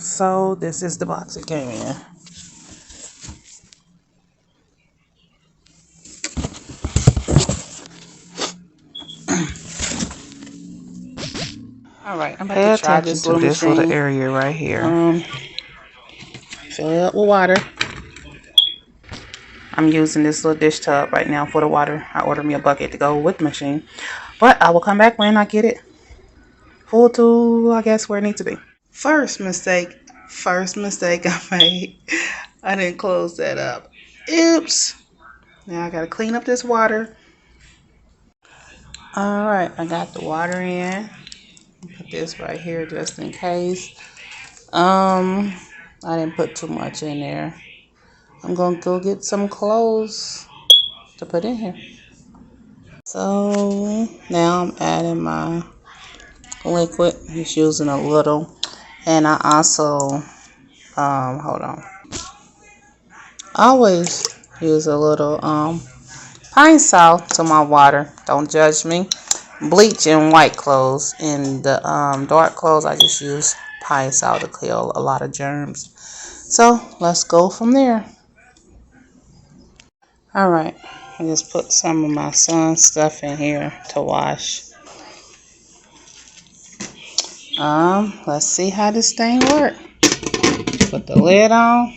So this is the box it came in. Alright, I'm about to try this little machine. Little area right here. Fill it up with water. I'm using this little dish tub right now for the water. I ordered me a bucket to go with the machine. But I will come back when I get it full to, I guess, where it needs to be. First mistake I made. I didn't close that up. Oops. Now I gotta clean up this water. Alright, I got the water in. Put this right here just in case. I didn't put too much in there. I'm gonna go get some clothes to put in here. So now I'm adding my liquid. Just using a little. And I also hold on. I always use a little pine salt to my water. Don't judge me. Bleach in white clothes. In the dark clothes, I just use pine salt to kill a lot of germs. So let's go from there. Alright, I just put some of my son's stuff in here to wash. Let's see how this thing works. Put the lid on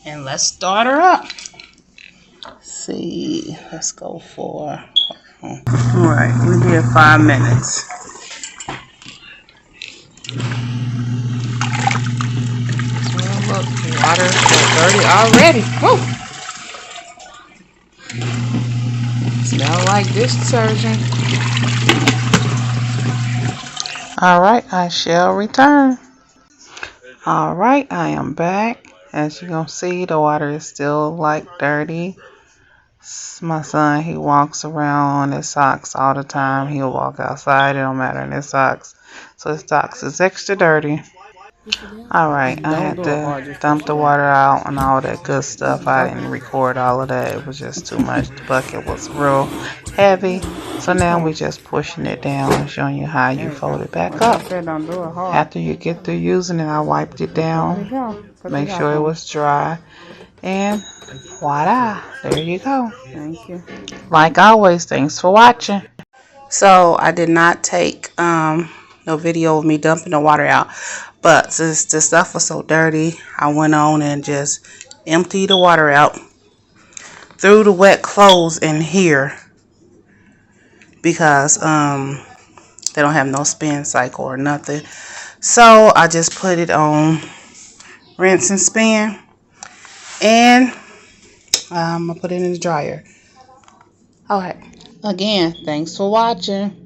and let's start her up. Let's see, let's go for. Alright, we did 5 minutes. Look, the water is dirty already. Woo! Smell like dish detergent. Alright, I shall return. Alright, I am back. As you can see, the water is still like dirty. My son, he walks around on his socks all the time. He'll walk outside, it don't matter in his socks. So his socks is extra dirty. Alright, I had to dump the water out and all that good stuff. I didn't record all of that. It was just too much. The bucket was real heavy. So now we're just pushing it down and showing you how you fold it back up. After you get through using it, I wiped it down. Make sure it was dry. And voila, there you go. Thank you. Like always, thanks for watching. So I did not take no video of me dumping the water out. But since the stuff was so dirty, I went on and just emptied the water out. Threw the wet clothes in here because they don't have no spin cycle or nothing. So I just put it on rinse and spin. And I'm going to put it in the dryer. Alright. Again, thanks for watching.